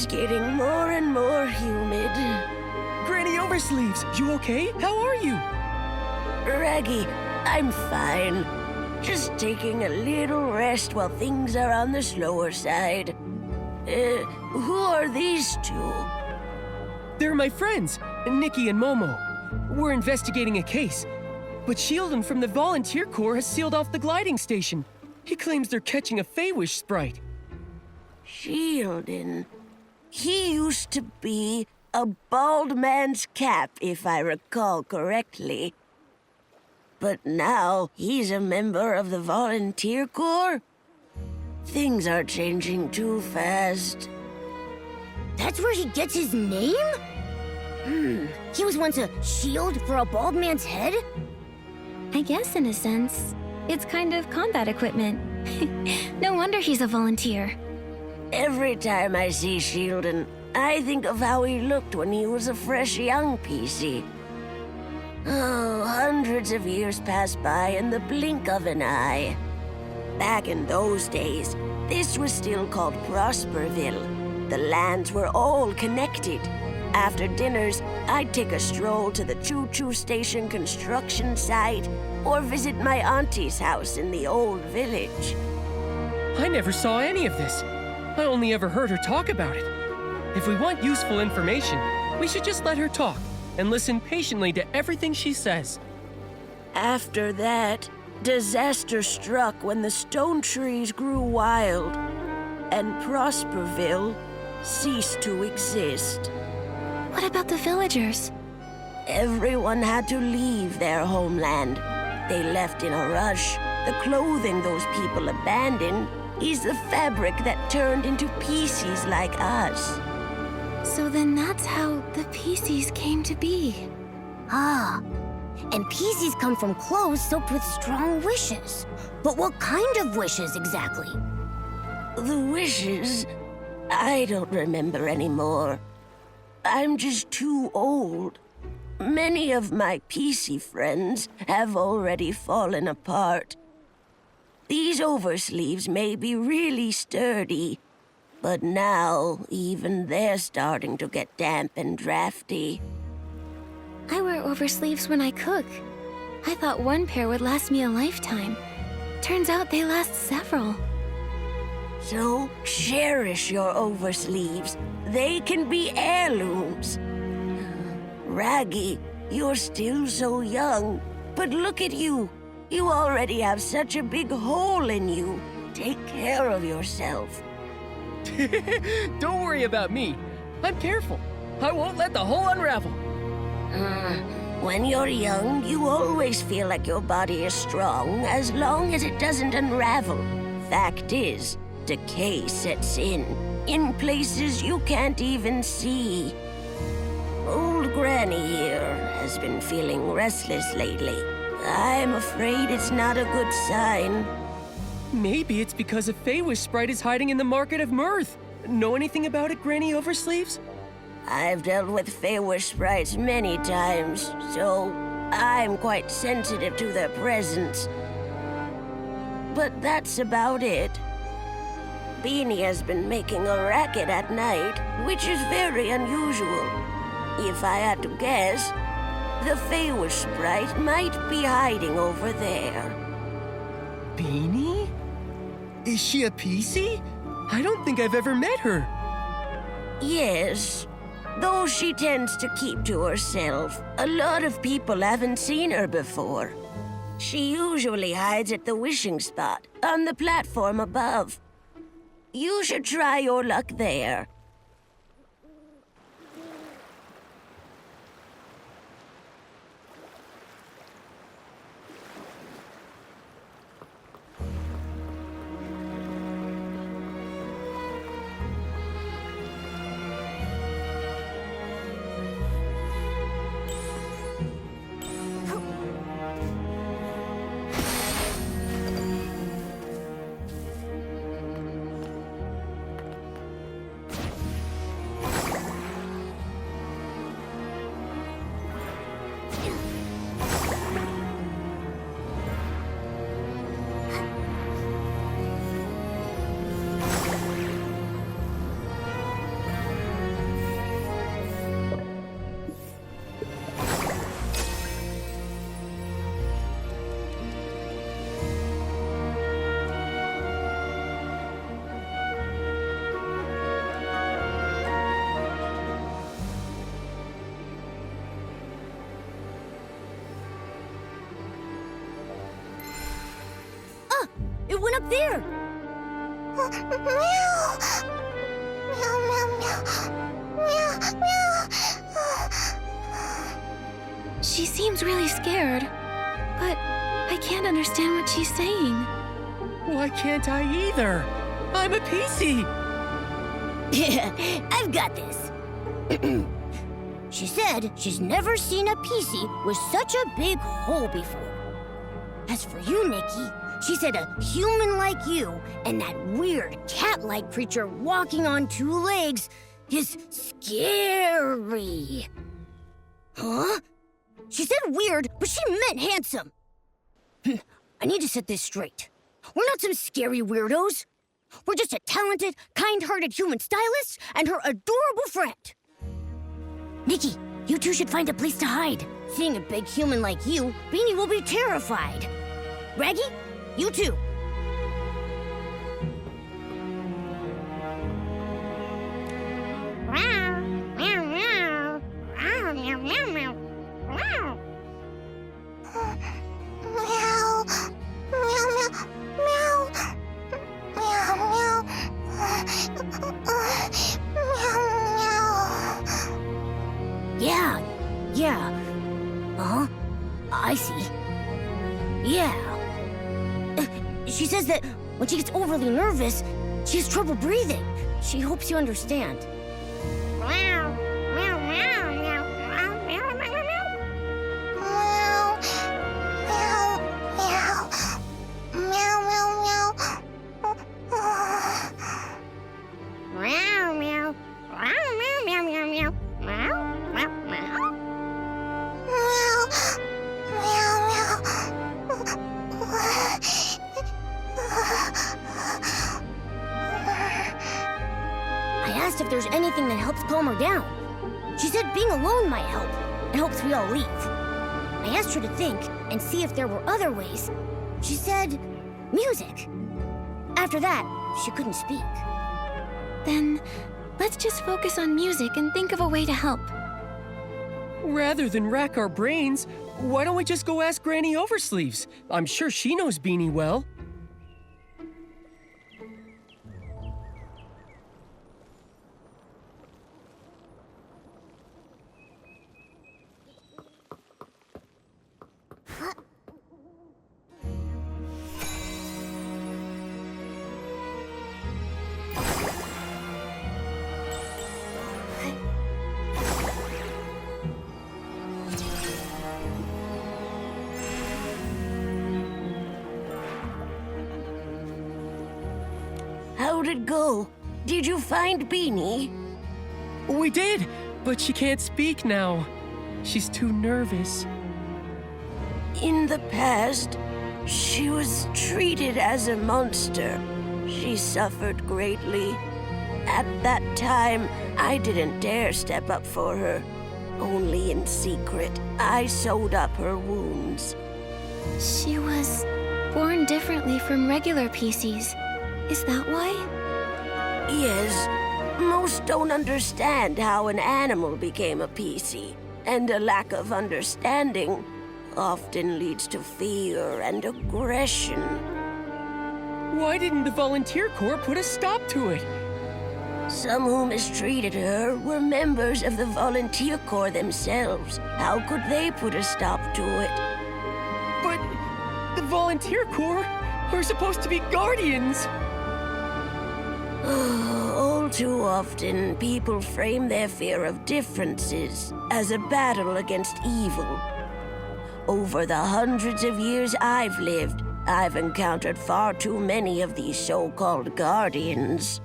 It's getting more and more humid. Granny Oversleeves, you okay? How are you? Raggy, I'm fine. Just taking a little rest while things are on the slower side. Who are these two? They're my friends, Nikki and Momo. We're investigating a case, but Sheldon from the Volunteer Corps has sealed off the gliding station. He claims they're catching a Faewish sprite. Sheldon. He used to be a bald man's cap, if I recall correctly. But now he's a member of the Volunteer Corps? Things are changing too fast. That's where he gets his name? He was once a shield for a bald man's head? I guess in a sense, it's kind of combat equipment. No wonder he's a volunteer. Every time I see Sheldon, I think of how he looked when he was a fresh young PC. Oh, hundreds of years pass by in the blink of an eye. Back in those days, this was still called Prosperville. The lands were all connected. After dinners, I'd take a stroll to the choo-choo station construction site or visit my auntie's house in the old village. I never saw any of this. I only ever heard her talk about it. If we want useful information, we should just let her talk and listen patiently to everything she says. After that, disaster struck when the stone trees grew wild, and Prosperville ceased to exist. What about the villagers? Everyone had to leave their homeland. They left in a rush. The clothing those people abandoned is the fabric that turned into PCs like us. So then that's how the PCs came to be. Ah, and PCs come from clothes soaked with strong wishes. But what kind of wishes exactly? The wishes? I don't remember anymore. I'm just too old. Many of my PC friends have already fallen apart. These oversleeves may be really sturdy, but now even they're starting to get damp and drafty. I wear oversleeves when I cook. I thought one pair would last me a lifetime. Turns out they last several. So cherish your oversleeves. They can be heirlooms. Raggy, you're still so young, but look at you. You already have such a big hole in you. Take care of yourself. Don't worry about me. I'm careful. I won't let the hole unravel. When you're young, you always feel like your body is strong as long as it doesn't unravel. Fact is, decay sets in places you can't even see. Old Granny here has been feeling restless lately. I'm afraid it's not a good sign. Maybe it's because a Faewish sprite is hiding in the Market of Mirth. Know anything about it, Granny Oversleeves? I've dealt with Faewish sprites many times, so I'm quite sensitive to their presence. But that's about it. Beanie has been making a racket at night, which is very unusual. If I had to guess, the Faewish sprite might be hiding over there. Beanie? Is she a PC? I don't think I've ever met her. Yes, though she tends to keep to herself. A lot of people haven't seen her before. She usually hides at the wishing spot, on the platform above. You should try your luck there. It went up there! Meow! Meow, meow, meow. Meow, meow. She seems really scared, but I can't understand what she's saying. Why can't I either? I'm a PC! I've got this. She said she's never seen a PC with such a big hole before. As for you, Nikki, she said a human like you and that weird cat-like creature walking on two legs is scary. Huh? She said weird, but she meant handsome. I need to set this straight. We're not some scary weirdos. We're just a talented, kind-hearted human stylist and her adorable friend. Nikki, you two should find a place to hide. Seeing a big human like you, Beanie will be terrified. Raggy, you too. Meow, meow, meow. Meow, meow, meow, meow. Meow. Meow. Meow, meow, meow. Meow, meow. Meow, meow. Yeah. Uh-huh. I see. Yeah. She says that when she gets overly nervous, she has trouble breathing. She hopes you understand. Meow, meow, meow, meow, meow, meow, meow, meow. Meow, meow, meow, meow, meow, meow. Meow, meow, meow, meow, meow, meow, meow, meow, meow, meow. Meow, meow, meow. I asked if there's anything that helps calm her down. She said being alone might help, and hopes we all leave. I asked her to think and see if there were other ways. She said music. After that, she couldn't speak. Then, let's just focus on music and think of a way to help. Rather than rack our brains, why don't we just go ask Granny Oversleeves? I'm sure she knows Beanie well. How'd it go? Did you find Beanie? We did, but she can't speak now. She's too nervous. In the past, she was treated as a monster. She suffered greatly. At that time, I didn't dare step up for her. Only in secret, I sewed up her wounds. She was born differently from regular PCs. Is that why? Yes, most don't understand how an animal became a PC, and a lack of understanding often leads to fear and aggression. Why didn't the Volunteer Corps put a stop to it? Some who mistreated her were members of the Volunteer Corps themselves. How could they put a stop to it? But the Volunteer Corps are supposed to be guardians. All too often, people frame their fear of differences as a battle against evil. Over the hundreds of years I've lived, I've encountered far too many of these so-called guardians.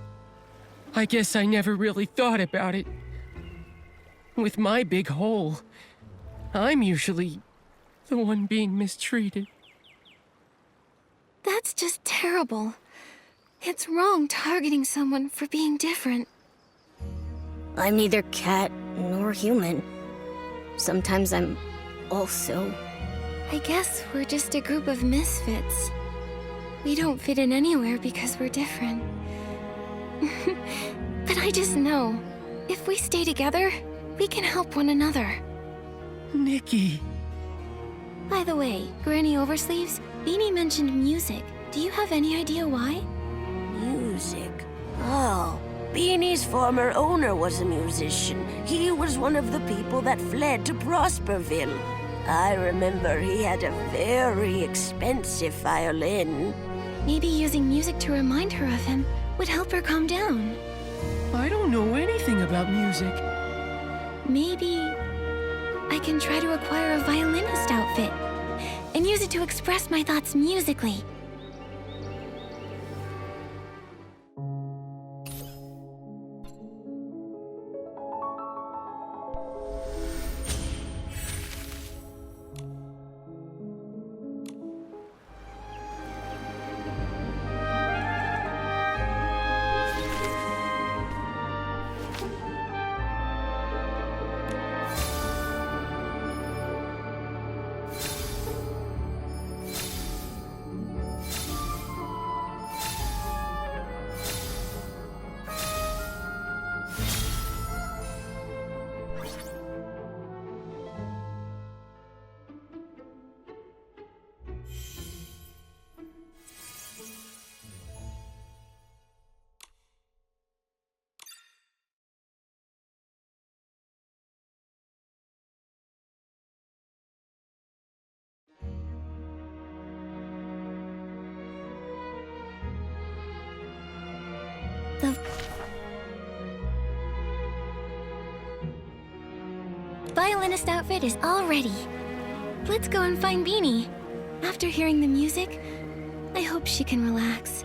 I guess I never really thought about it. With my big hole, I'm usually the one being mistreated. That's just terrible. It's wrong targeting someone for being different. I'm neither cat nor human. Sometimes I'm also... I guess we're just a group of misfits. We don't fit in anywhere because we're different. But I just know, if we stay together, we can help one another. Nikki. By the way, Granny Oversleeves, Beanie mentioned music. Do you have any idea why? Music. Oh, Beanie's former owner was a musician. He was one of the people that fled to Prosperville. I remember he had a very expensive violin. Maybe using music to remind her of him would help her calm down. I don't know anything about music. Maybe I can try to acquire a violinist outfit and use it to express my thoughts musically. The violinist outfit is all ready. Let's go and find Beanie. After hearing the music, I hope she can relax.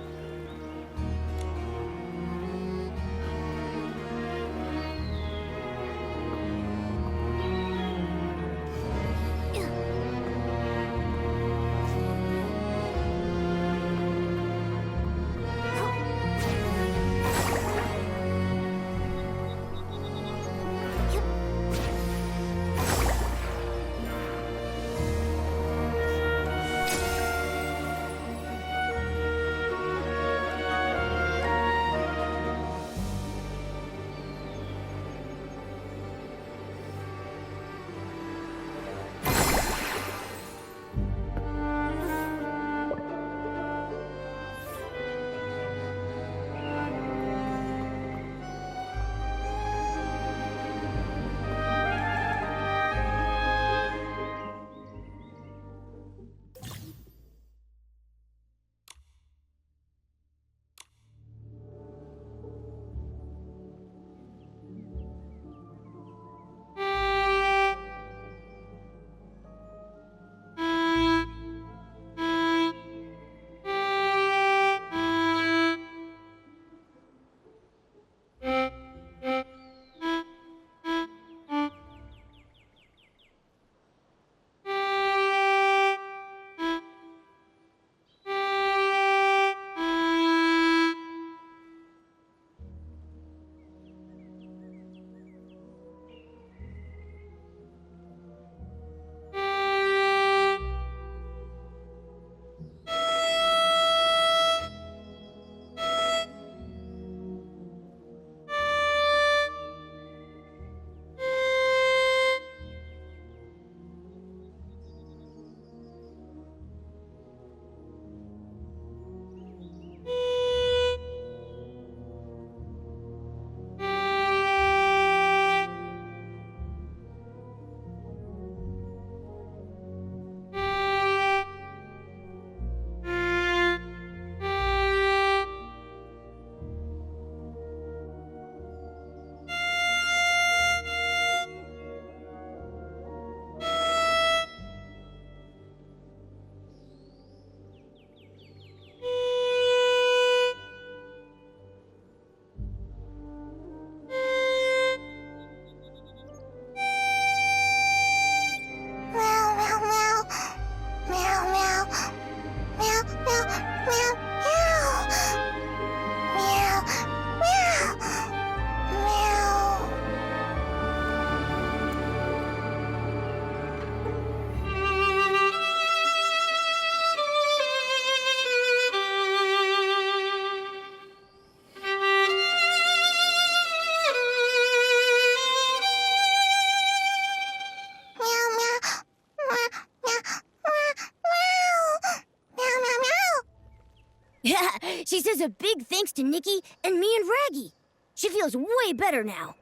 Yeah, she says a big thanks to Nikki and me and Raggy. She feels way better now.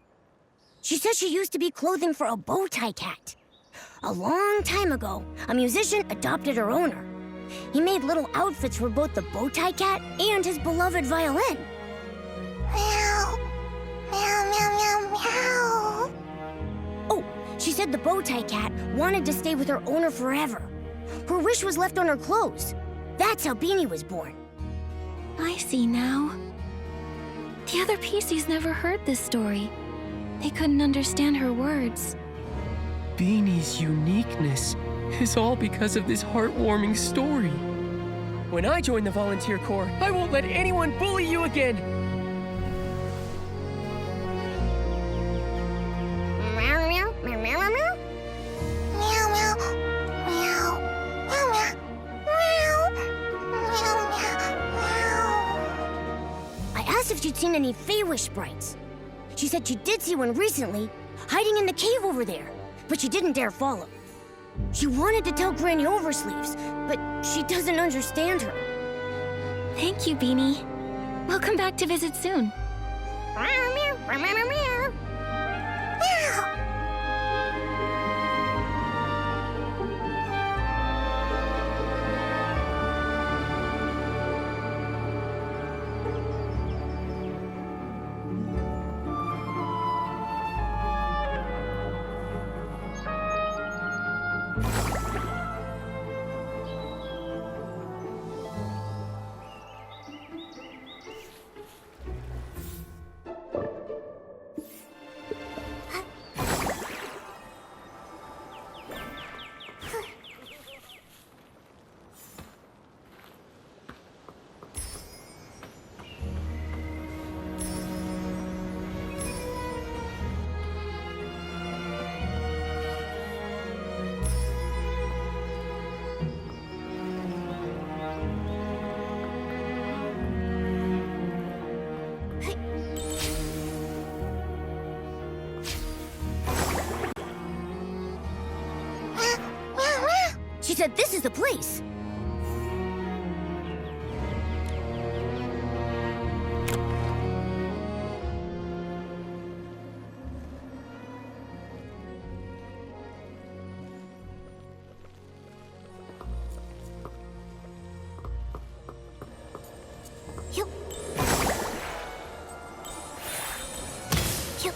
She says she used to be clothing for a bow tie cat. A long time ago, a musician adopted her owner. He made little outfits for both the bow tie cat and his beloved violin. Meow. Meow, meow, meow, meow. Oh, she said the bow tie cat wanted to stay with her owner forever. Her wish was left on her clothes. That's how Beanie was born. I see now. The other PCs never heard this story. They couldn't understand her words. Beanie's uniqueness is all because of this heartwarming story. When I join the volunteer corps, I won't let anyone bully you again. Meow, meow, meow, meow, meow, meow. Meow, meow, meow, meow, meow, meow, meow, meow. I asked if she'd seen any Faewish sprites. She said she did see one recently, hiding in the cave over there, but she didn't dare follow. She wanted to tell Granny Oversleeves, but she doesn't understand her. Thank you, Beanie. We'll come back to visit soon. Meow, meow, meow, meow, meow. Meow. She said this is the place. Yup. Yup.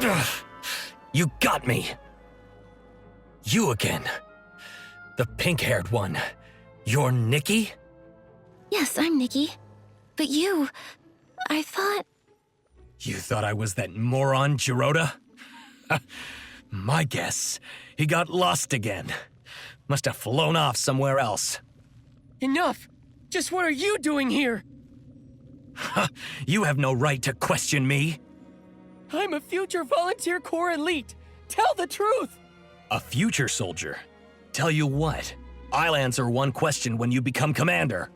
Ugh, you got me. You again. The pink-haired one. You're Nikki? Yes, I'm Nikki. But you... I thought... You thought I was that moron, Jirota? My guess, he got lost again. Must have flown off somewhere else. Enough! Just what are you doing here? You have no right to question me. I'm a future volunteer corps elite. Tell the truth! A future soldier? Tell you what, I'll answer one question when you become commander.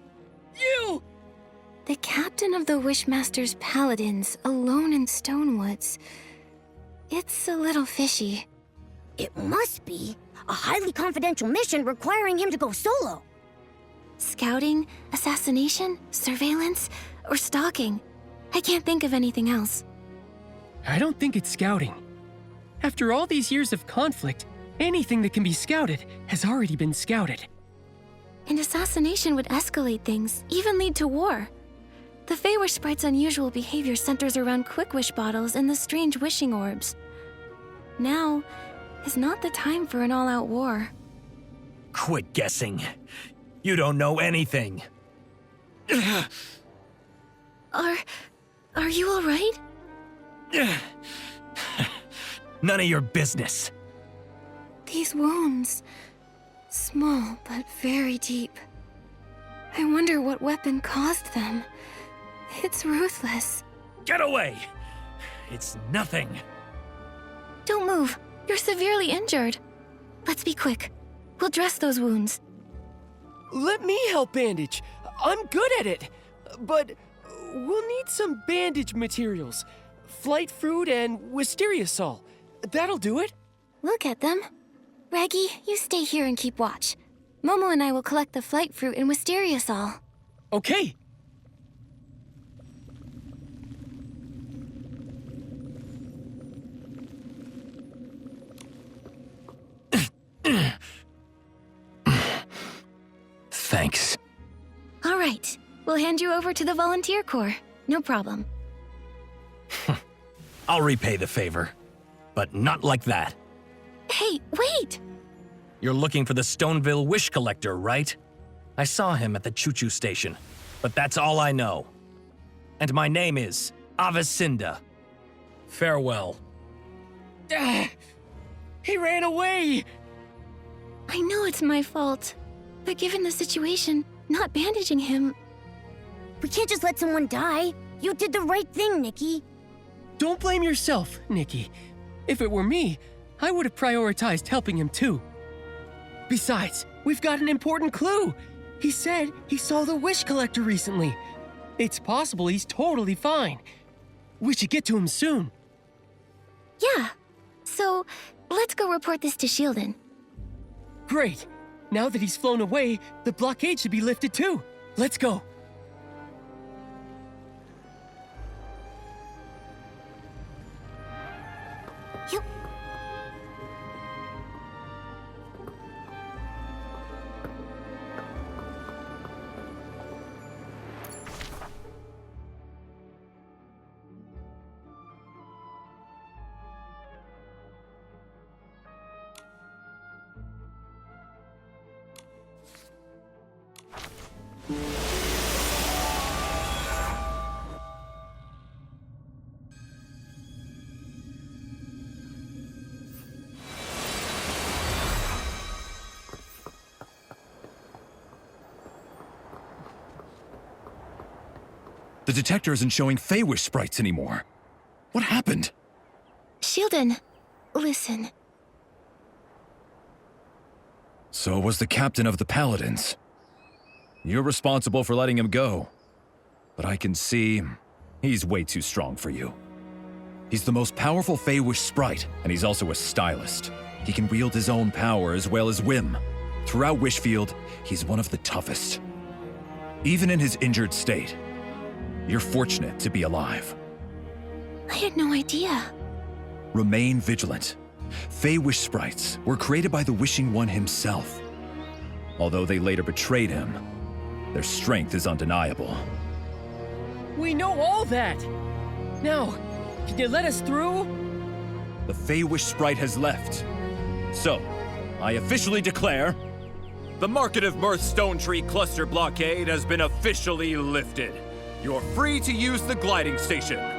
You! The captain of the Wishmaster's Paladins, alone in Stonewoods. It's a little fishy. It must be a highly confidential mission requiring him to go solo. Scouting, assassination, surveillance, or stalking. I can't think of anything else. I don't think it's scouting. After all these years of conflict, anything that can be scouted has already been scouted. And assassination would escalate things, even lead to war. The Faewish Sprite's unusual behavior centers around quick wish bottles and the strange wishing orbs. Now is not the time for an all-out war. Quit guessing. You don't know anything. Are you all right? None of your business. These wounds, small but very deep. I wonder what weapon caused them. It's ruthless. Get away! It's nothing. Don't move. You're severely injured. Let's be quick. We'll dress those wounds. Let me help bandage. I'm good at it. But we'll need some bandage materials. Flight fruit and wisteria sol. That'll do it. We'll get them. Raggy, you stay here and keep watch. Momo and I will collect the flight fruit and wisteria sol. Okay. Thanks. All right. We'll hand you over to the volunteer corps. No problem. I'll repay the favor, but not like that. Hey, wait! You're looking for the Stoneville Wish Collector, right? I saw him at the choo-choo station, but that's all I know. And my name is Avicinda. Farewell. He ran away! I know it's my fault, but given the situation, not bandaging him... We can't just let someone die. You did the right thing, Nikki. Don't blame yourself, Nikki. If it were me, I would have prioritized helping him too. Besides, we've got an important clue. He said he saw the Wish Collector recently. It's possible he's totally fine. We should get to him soon. Yeah. So, let's go report this to Shieldon. Great. Now that he's flown away, the blockade should be lifted too. Let's go. You... The detector isn't showing Faewish sprites anymore. What happened? Shieldon, listen. So was the captain of the Paladins. You're responsible for letting him go. But I can see he's way too strong for you. He's the most powerful Faewish sprite, and he's also a stylist. He can wield his own power as well as whim. Throughout Wishfield, he's one of the toughest. Even in his injured state, you're fortunate to be alive. I had no idea. Remain vigilant. Faewish sprites were created by the Wishing One himself. Although they later betrayed him, their strength is undeniable. We know all that! Now, can you let us through? the Faewish Sprite has left. So, I officially declare the Market of Mirth Stone Tree Cluster Blockade has been officially lifted. You're free to use the gliding station.